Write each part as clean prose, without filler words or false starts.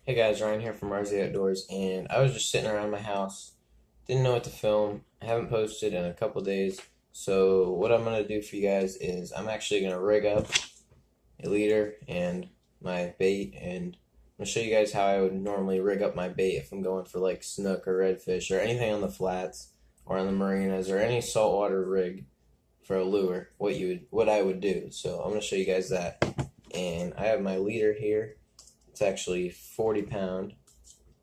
Hey guys, Ryan here from RZ Outdoors, and I was just sitting around my house, didn't know what to film. I haven't posted in a couple days, so what I'm gonna do for you guys is I'm actually gonna rig up a leader and my bait, and I'm gonna show you guys how I would normally rig up my bait if I'm going for like snook or redfish or anything on the flats or on the marinas or any saltwater rig for a lure. What I would do. So I'm gonna show you guys that, and I have my leader here. It's actually 40 pound,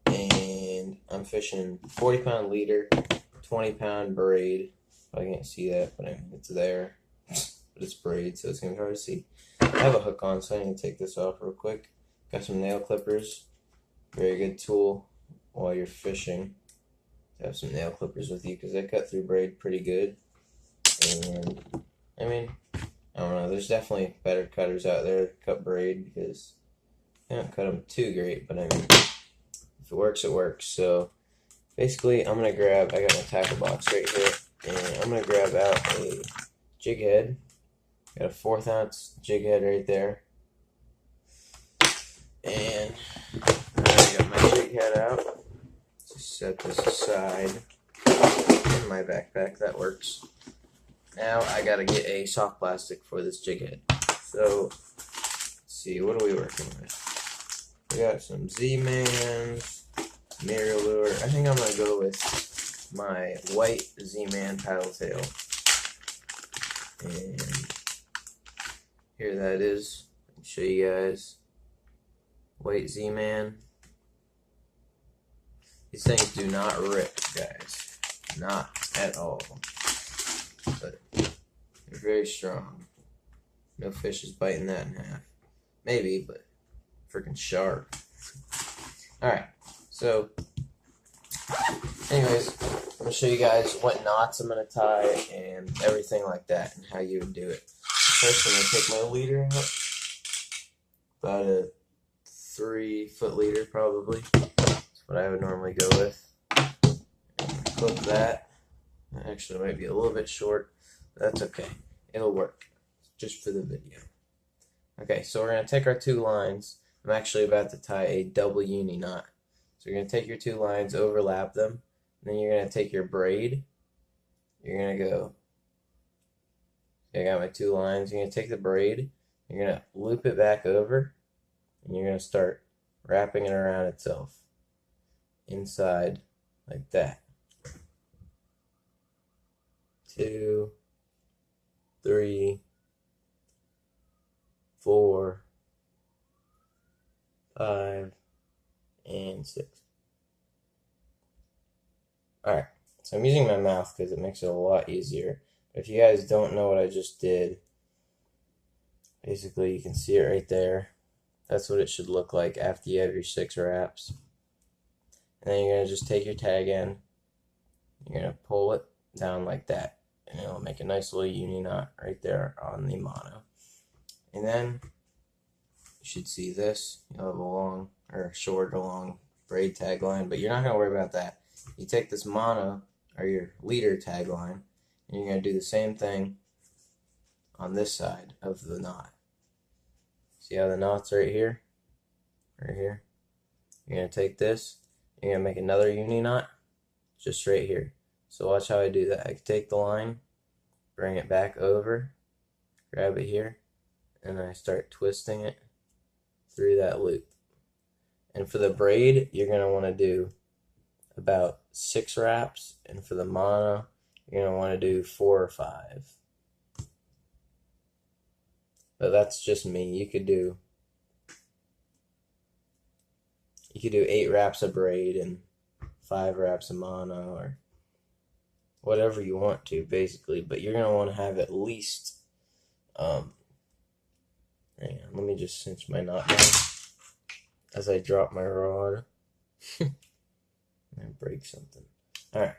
and I'm fishing 40-pound leader, 20-pound braid. I can't see that, but I mean, it's there. But it's braid, so it's gonna be hard to see. I have a hook on, so I need to take this off real quick. Got some nail clippers. Very good tool while you're fishing to have some nail clippers with you, because they cut through braid pretty good. And I mean, I don't know. There's definitely better cutters out there that cut braid, because they don't cut them too great, but I mean, if it works, it works. So basically, I got my tackle box right here, and I'm gonna grab out a jig head. Got a 1/4 ounce jig head right there, and I got my jig head out. Just set this aside in my backpack. That works. Now I gotta get a soft plastic for this jig head. So let's see, what are we working with? We got some Z-Mans, mirror lure. I think I'm gonna go with my white Z-Man paddle tail. And here that is. Let me show you guys. White Z-Man. These things do not rip, guys. Not at all. But they're very strong. No fish is biting that in half. Maybe, but freaking sharp. Alright, so anyways, I'm going to show you guys what knots I'm going to tie and everything like that, and how you would do it. First, I'm going to take my leader out, about a 3-foot leader probably. That's what I would normally go with. And clip that. Actually, it might be a little bit short, but that's okay. It'll work, just for the video. Okay, so we're going to take our 2 lines. I'm actually about to tie a double uni knot. So you're going to take your 2 lines, overlap them, and then you're going to take your braid. You're going to go, I got my 2 lines, you're going to take the braid, you're going to loop it back over, and you're going to start wrapping it around itself, inside, like that. 2, 3, 4, 5, and 6. Alright, so I'm using my mouth because it makes it a lot easier. But if you guys don't know what I just did, basically you can see it right there. That's what it should look like after you have your 6 wraps. And then you're going to just take your tag end, you're going to pull it down like that, and it'll make a nice little uni knot right there on the mono. And then you should see this. You'll have a long or short or long braid tag line, but you're not going to worry about that. You take this mono or your leader tag line, and you're going to do the same thing on this side of the knot. See how the knot's right here? Right here. You're going to take this, you're going to make another uni knot just right here. So watch how I do that. I take the line, bring it back over, grab it here, and I start twisting it through that loop. And for the braid, you're going to want to do about 6 wraps, and for the mono, you're going to want to do 4 or 5. But that's just me. You could do 8 wraps of braid and 5 wraps of mono, or whatever you want to, basically. But you're going to want to have at least, hang on, let me just cinch my knot down as I drop my rod. And break something. Alright,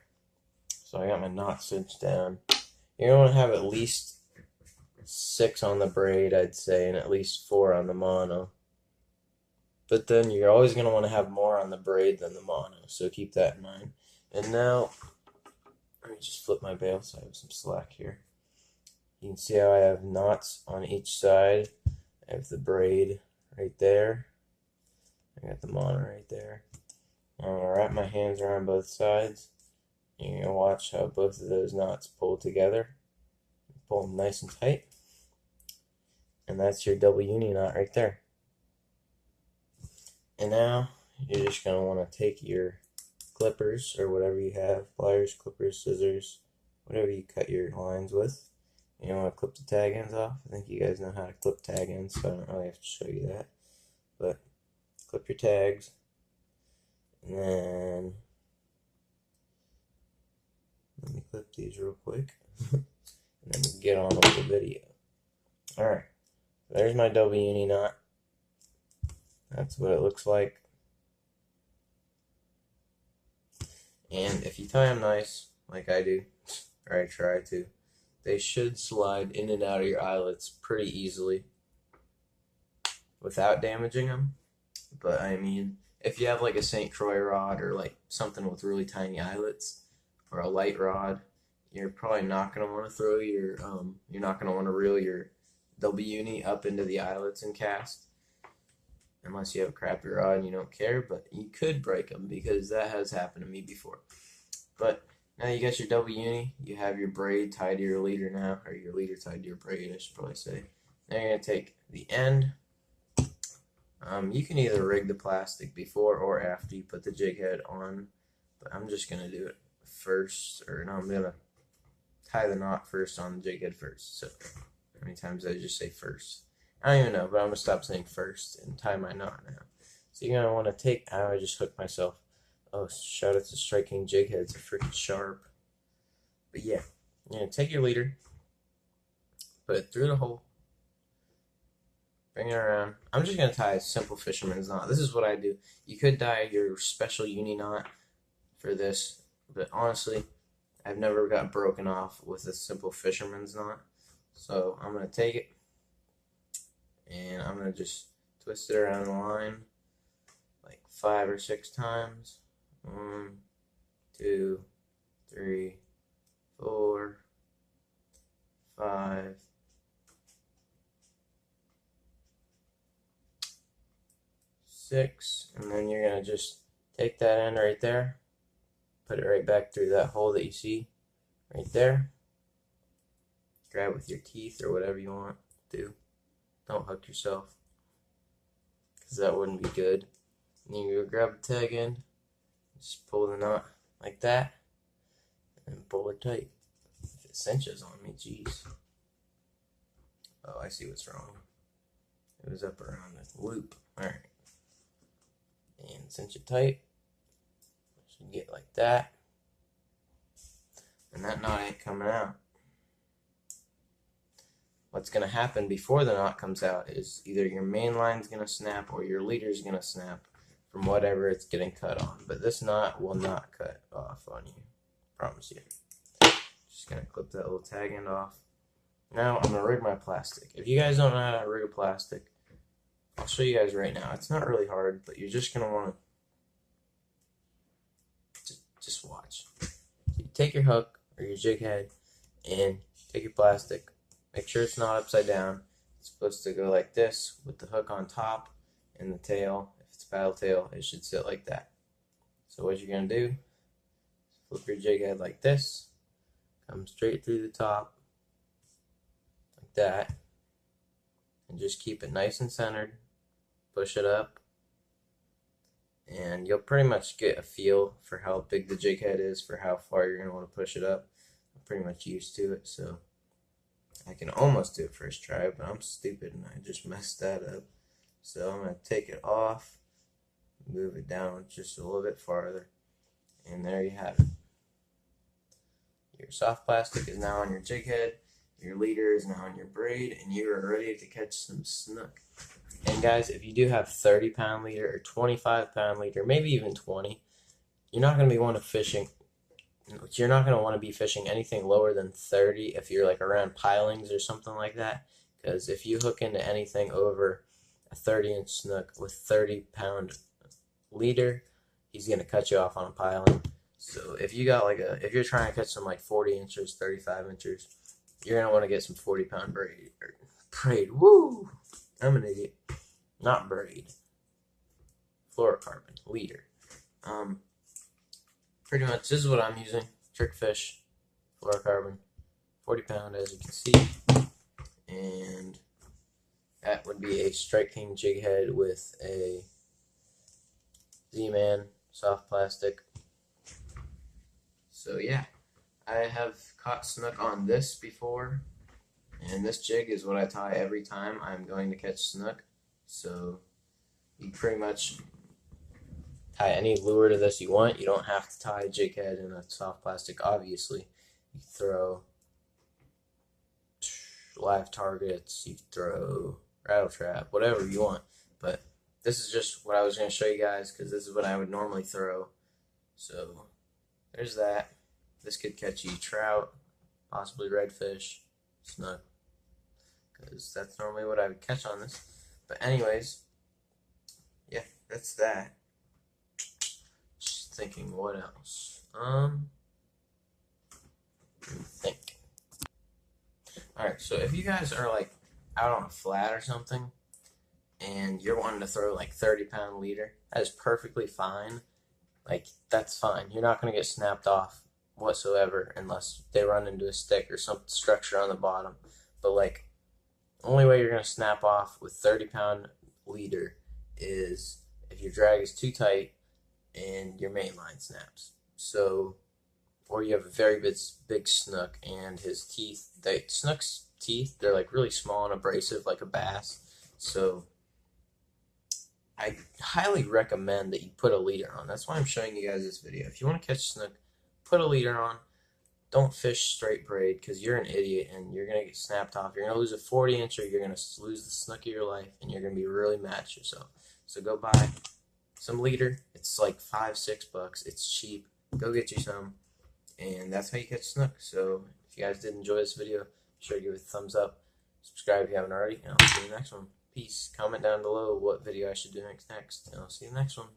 so I got my knot cinched down. You're going to want to have at least 6 on the braid, I'd say, and at least 4 on the mono. But then you're always going to want to have more on the braid than the mono, so keep that in mind. And now, let me just flip my bail so I have some slack here. You can see how I have knots on each side. I have the braid right there. I got them on right there. I'm going to wrap my hands around both sides. You're going to watch how both of those knots pull together. Pull them nice and tight. And that's your double uni knot right there. And now you're just going to want to take your clippers or whatever you have, pliers, clippers, scissors, whatever you cut your lines with. You want to clip the tag ends off. I think you guys know how to clip tag ends, so I don't really have to show you that. But clip your tags. And then let me clip these real quick. And then we get on with the video. Alright, there's my double uni knot. That's what it looks like. And if you tie them nice, like I do, or I try to, they should slide in and out of your eyelets pretty easily without damaging them. But I mean, if you have like a St. Croix rod or like something with really tiny eyelets or a light rod, you're probably not going to want to throw your, you're not going to want to reel your double uni up into the eyelets and cast. Unless you have a crappy rod and you don't care, but you could break them because that has happened to me before. But now you got your double uni, you have your braid tied to your leader now, or your leader tied to your braid, I should probably say. Now you're going to take the end. You can either rig the plastic before or after you put the jig head on, but I'm just going to do it first, or no, I'm going to tie the knot first on the jig head first. So how many times did I just say first? I don't even know, but I'm going to stop saying first and tie my knot now. So you're going to want to take, I just hooked myself. Oh, shout out to Strike King jig heads, are freaking sharp. But yeah, you're going to take your leader, put it through the hole, bring it around. I'm just going to tie a simple fisherman's knot. This is what I do. You could tie your special uni knot for this, but honestly, I've never got broken off with a simple fisherman's knot. So I'm going to take it, and I'm going to just twist it around the line like 5 or 6 times. 1, 2, 3, 4, 5, 6, and then you're going to just take that end right there, put it right back through that hole that you see right there. Grab it with your teeth or whatever you want to do. Don't hook yourself, because that wouldn't be good. And then you go grab the tag end, just pull the knot like that, and pull it tight. If it cinches on me, jeez. Oh, I see what's wrong. It was up around the loop. Alright. And cinch it tight. Should get like that. And that knot ain't coming out. What's going to happen before the knot comes out is either your main line's going to snap or your leader's going to snap from whatever it's getting cut on. But this knot will not cut off on you. Promise you. Just going to clip that little tag end off. Now I'm going to rig my plastic. If you guys don't know how to rig a plastic, I'll show you guys right now. It's not really hard, but you're just going to want to just watch. So you take your hook or your jig head and take your plastic. Make sure it's not upside down. It's supposed to go like this with the hook on top and the tail. If it's paddle tail, it should sit like that. So what you're going to do, flip your jig head like this, come straight through the top, like that, and just keep it nice and centered. Push it up, and you'll pretty much get a feel for how big the jig head is, for how far you're going to want to push it up. I'm pretty much used to it, so I can almost do it first try, but I'm stupid and I just messed that up. So I'm going to take it off, move it down just a little bit farther, and there you have it. Your soft plastic is now on your jig head, your leader is now on your braid, and you are ready to catch some snook. And guys, if you do have 30-pound leader or 25-pound leader, maybe even 20, you're not going to be one of fishing. You're not going to want to be fishing anything lower than 30 if you're like around pilings or something like that. Because if you hook into anything over a 30-inch snook with 30-pound leader, he's going to cut you off on a piling. So if you got like if you're trying to catch some like 40 inches, 35 inches, you're going to want to get some 40-pound braid. Woo! I'm an idiot. Not braid. fluorocarbon leader. Pretty much this is what I'm using: trickfish, fluorocarbon, 40 pound, as you can see, and that would be a Strike King jig head with a Z-Man soft plastic. So yeah, I have caught snook on this before, and this jig is what I tie every time I'm going to catch snook. So you pretty much tie any lure to this you want. You don't have to tie a jig head in a soft plastic, obviously. You throw live targets, you throw rattle trap, whatever you want. But this is just what I was going to show you guys, because this is what I would normally throw. So there's that. This could catch you trout, possibly redfish, snook, because that's normally what I would catch on this. But anyways, yeah, that's that. Just thinking, what else? Think. Alright, so if you guys are like out on a flat or something, and you're wanting to throw like 30-pound leader, that is perfectly fine. Like, that's fine. You're not going to get snapped off whatsoever unless they run into a stick or some structure on the bottom. But like, the only way you're going to snap off with 30-pound leader is if your drag is too tight and your main line snaps. So, or you have a very big snook and his teeth, snook's teeth, they're like really small and abrasive like a bass. So I highly recommend that you put a leader on. That's why I'm showing you guys this video. If you want to catch snook, put a leader on. Don't fish straight braid, because you're an idiot and you're going to get snapped off. You're going to lose a 40-incher, you're going to lose the snook of your life, and you're going to be really mad at yourself. So go buy some leader. It's like $5-6. It's cheap. Go get you some. And that's how you catch snook. So if you guys did enjoy this video, be sure to give it a thumbs up. Subscribe if you haven't already, and I'll see you in the next one. Peace. Comment down below what video I should do next, and I'll see you in the next one.